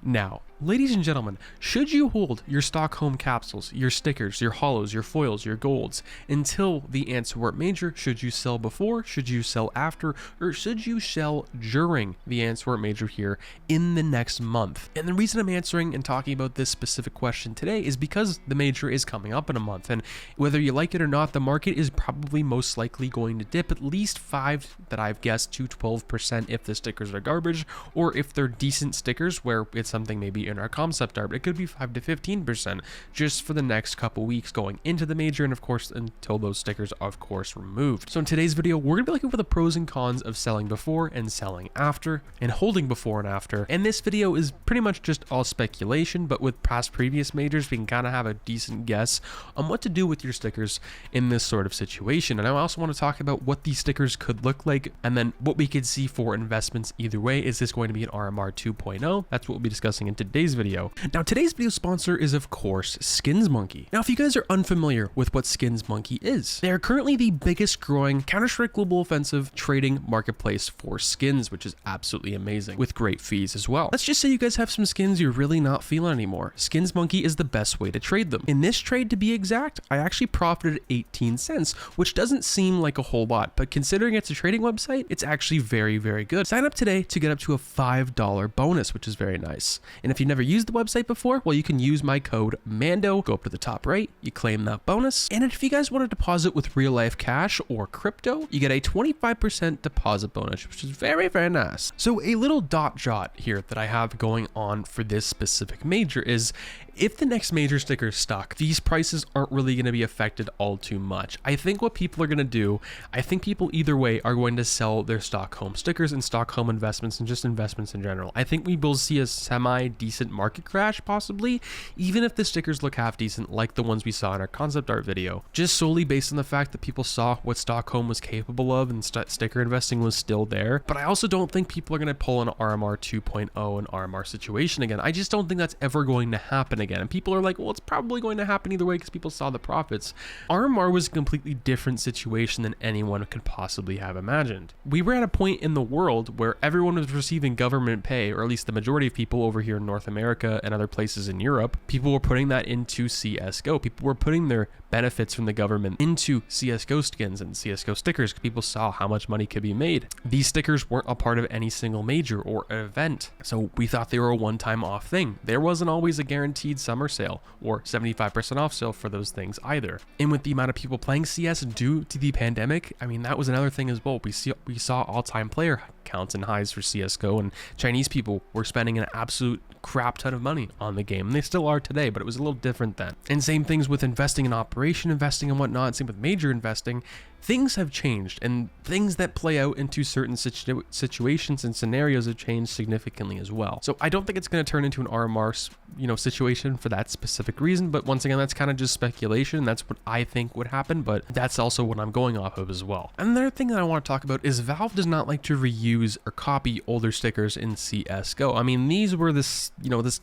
Now, ladies and gentlemen, should you hold your Stockholm capsules, your stickers, your holos, your foils, your golds until the Antwerp Major? Should you sell before? Should you sell after? Or should you sell during the Antwerp Major here in the next month? And the reason I'm answering and talking about this specific question today is because the Major is coming up in a month, and whether you like it or not, the market is probably most likely going to dip at least 5 that I've guessed to 12% if the stickers are garbage, or if they're decent stickers where it's something maybe in our concept art, it could be 5 to 15% just for the next couple weeks going into the Major, and of course until those stickers are of course removed. So in today's video, we're gonna be looking for the pros and cons of selling before and selling after and holding before and after. And this video is pretty much just all speculation, but with past previous Majors we can kind of have a decent guess on what to do with your stickers in this sort of situation. And I also want to talk about what these stickers could look like, and then what we could see for investments either way. Is this going to be an RMR 2.0? That's what we'll be discussing in today's video. Now, today's video sponsor is of course Skins Monkey. Now, if you guys are unfamiliar with what Skins Monkey is, they are currently the biggest growing Counter-Strike Global Offensive trading marketplace for skins, which is absolutely amazing, with great fees as well. Let's just say you guys have some skins you're really not feeling anymore. Skins Monkey is the best way to trade them. In this trade, to be exact, I actually profited 18 cents, which doesn't seem like a whole lot, but considering it's a trading website, it's actually very, very good. Sign up today to get up to a $5 bonus, which is very nice. And if you've never used the website before, well, you can use my code MANDO, go up to the top right, you claim that bonus. And if you guys want to deposit with real life cash or crypto, you get a 25% deposit bonus, which is very, very nice. So a little dot jot here that I have going on for this specific Major is, if the next Major sticker is stuck, these prices aren't really going to be affected all too much. I think what people are going to do, I think people either way are going to sell their Stockholm stickers and Stockholm investments and just investments in general. I think we will see a semi-decent market crash possibly, even if the stickers look half decent like the ones we saw in our concept art video, just solely based on the fact that people saw what Stockholm was capable of and sticker investing was still there. But I also don't think people are going to pull an RMR 2.0 and RMR situation again. I just don't think that's ever going to happen again. And people are like, well, it's probably going to happen either way because people saw the profits. RMR was a completely different situation than anyone could possibly have imagined. We were at a point in the world where everyone was receiving government pay, or at least the majority of people over here in North America and other places in Europe. People were putting that into CSGO. People were putting their benefits from the government into CSGO skins and CSGO stickers. People saw how much money could be made. These stickers weren't a part of any single Major or event, so we thought they were a one-time off thing. There wasn't always a guaranteed summer sale or 75% off sale for those things either. And with the amount of people playing CS due to the pandemic, I mean, that was another thing as well. We saw all-time player counts and highs for CSGO, and Chinese people were spending an absolute crap ton of money on the game, and they still are today, but it was a little different then. And same things with investing in operation investing and whatnot, same with Major investing. Things have changed, and things that play out into certain situations and scenarios have changed significantly as well. So I don't think it's going to turn into an RMR, situation for that specific reason. But once again, that's kind of just speculation. That's what I think would happen, but that's also what I'm going off of as well. Another thing that I want to talk about is Valve does not like to reuse or copy older stickers in CSGO. I mean, these were this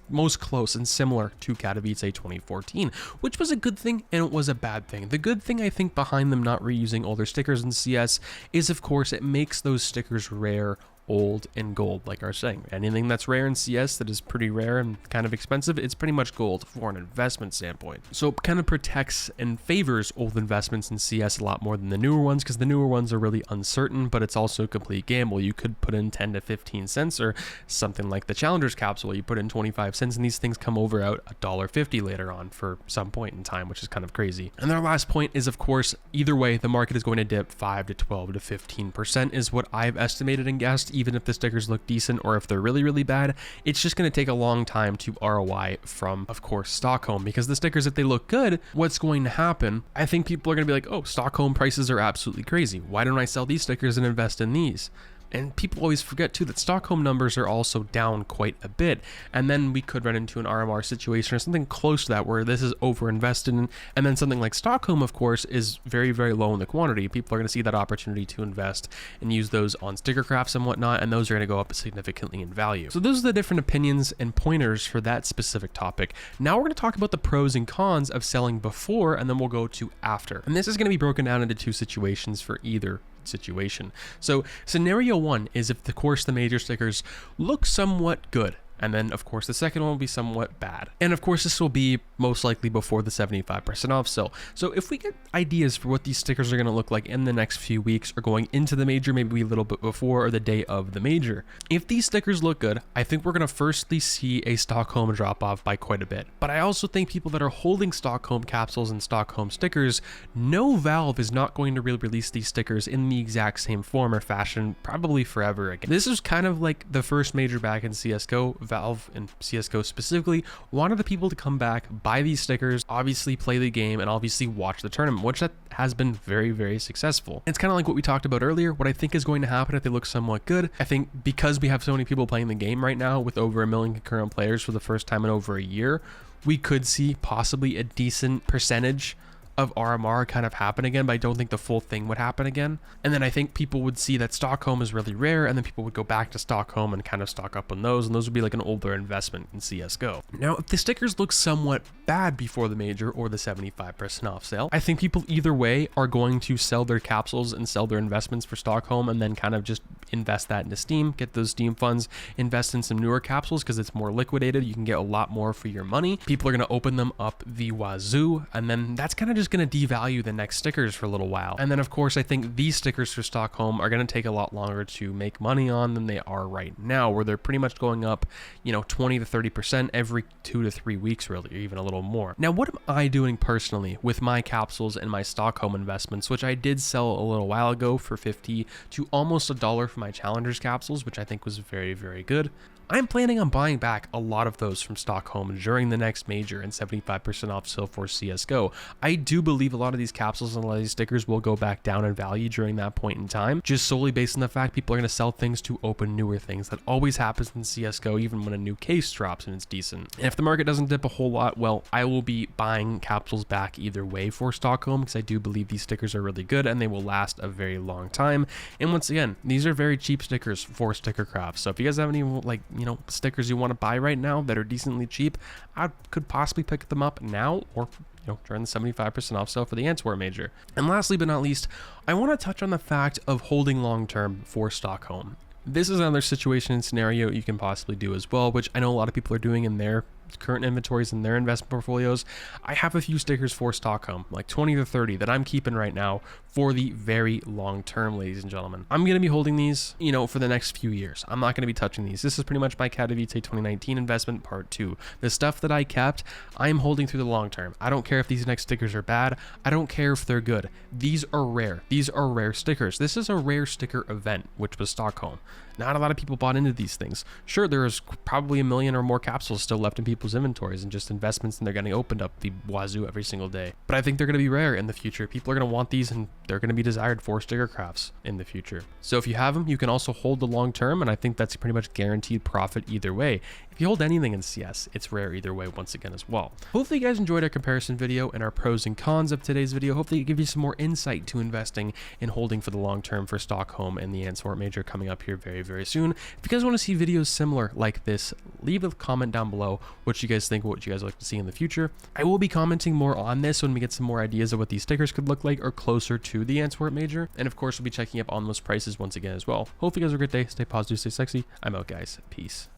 most close and similar to Katowice 2014, which was a good thing and it was a bad thing. The good thing I think behind them not reusing older stickers in CS is, of course, it makes those stickers rare, old, and gold. Like I was saying, anything that's rare in CS that is pretty rare and kind of expensive, it's pretty much gold for an investment standpoint. So it kind of protects and favors old investments in CS a lot more than the newer ones, because the newer ones are really uncertain, but it's also a complete gamble. You could put in 10 to 15 cents, or something like the Challenger's capsule, you put in 25 cents and these things come over out $1.50 later on for some point in time, which is kind of crazy. And their last point is, of course, either way, the market is going to dip 5 to 12 to 15% is what I've estimated and guessed. Even if the stickers look decent or if they're really, really bad, it's just going to take a long time to ROI from, of course, Stockholm, because the stickers, if they look good, what's going to happen? I think people are going to be like, oh, Stockholm prices are absolutely crazy. Why don't I sell these stickers and invest in these? And people always forget too that Stockholm numbers are also down quite a bit. And then we could run into an RMR situation or something close to that where this is over invested in. And then something like Stockholm, of course, is very, very low in the quantity. People are going to see that opportunity to invest and use those on sticker crafts and whatnot. And those are going to go up significantly in value. So those are the different opinions and pointers for that specific topic. Now we're going to talk about the pros and cons of selling before, and then we'll go to after. And this is going to be broken down into two situations for either situation. So scenario one is if the Major stickers look somewhat good And then of course the second one will be somewhat bad. And of course this will be most likely before the 75% off sale. So if we get ideas for what these stickers are going to look like in the next few weeks or going into the major, maybe a little bit before or the day of the major, if these stickers look good, I think we're going to firstly see a Stockholm drop off by quite a bit. But I also think people that are holding Stockholm capsules and Stockholm stickers know Valve is not going to really release these stickers in the exact same form or fashion probably forever again. This is kind of like the first major back in CSGO. Valve and CSGO specifically wanted the people to come back, buy these stickers, obviously play the game, and obviously watch the tournament, which that has been very, very successful. It's kind of like what we talked about earlier. What I think is going to happen if they look somewhat good, I think because we have so many people playing the game right now with over 1 million concurrent players for the first time in over a year, we could see possibly a decent percentage of RMR kind of happen again, but I don't think the full thing would happen again. And then I think people would see that Stockholm is really rare, and then people would go back to Stockholm and kind of stock up on those, and those would be like an older investment in CSGO. Now, if the stickers look somewhat bad before the major or the 75% off sale, I think people either way are going to sell their capsules and sell their investments for Stockholm and then kind of just invest that into Steam, get those Steam funds, invest in some newer capsules because it's more liquidated. You can get a lot more for your money. People are going to open them up the wazoo, and then that's kind of just going to devalue the next stickers for a little while. And then of course I think these stickers for Stockholm are going to take a lot longer to make money on than they are right now, where they're pretty much going up, 20 to 30% every 2 to 3 weeks, really, or even a little more. Now, what am I doing personally with my capsules and my Stockholm investments, which I did sell a little while ago for 50 to almost $1 for my Challengers capsules, which I think was very, very good. I'm planning on buying back a lot of those from Stockholm during the next major and 75% off sale for CSGO. I do believe a lot of these capsules and a lot of these stickers will go back down in value during that point in time, just solely based on the fact people are going to sell things to open newer things. That always happens in CSGO, even when a new case drops and it's decent. And if the market doesn't dip a whole lot, well, I will be buying capsules back either way for Stockholm, because I do believe these stickers are really good and they will last a very long time. And once again, these are very cheap stickers for sticker crafts. So if you guys have any stickers you want to buy right now that are decently cheap, I could possibly pick them up now or during the 75% off sale for the Antwerp major. And lastly but not least, I want to touch on the fact of holding long term for Stockholm. This is another situation and scenario you can possibly do as well, which I know a lot of people are doing in their current inventories and their investment portfolios. I have a few stickers for Stockholm, like 20 to 30 that I'm keeping right now for the very long term, ladies and gentlemen. I'm going to be holding these, for the next few years. I'm not going to be touching these. This is pretty much my Katowice 2019 investment part 2. The stuff that I kept, I'm holding through the long term. I don't care if these next stickers are bad. I don't care if they're good. These are rare. These are rare stickers. This is a rare sticker event, which was Stockholm. Not a lot of people bought into these things. Sure, there's probably 1 million or more capsules still left in people's inventories and just investments, and they're getting opened up the wazoo every single day. But I think they're going to be rare in the future. People are going to want these, and they're going to be desired for sticker crafts in the future. So if you have them, you can also hold the long term, and I think that's pretty much guaranteed profit either way. If you hold anything in CS, it's rare either way once again as well. Hopefully you guys enjoyed our comparison video and our pros and cons of today's video. Hopefully it gives you some more insight to investing and holding for the long term for Stockholm and the Antwerp major coming up here very, very soon. If you guys want to see videos similar like this, leave a comment down below what you guys think, what you guys like to see in the future. I will be commenting more on this when we get some more ideas of what these stickers could look like or closer to the Antwerp major. And of course, we'll be checking up on those prices once again as well. Hopefully you guys have a great day. Stay positive, stay sexy. I'm out, guys. Peace.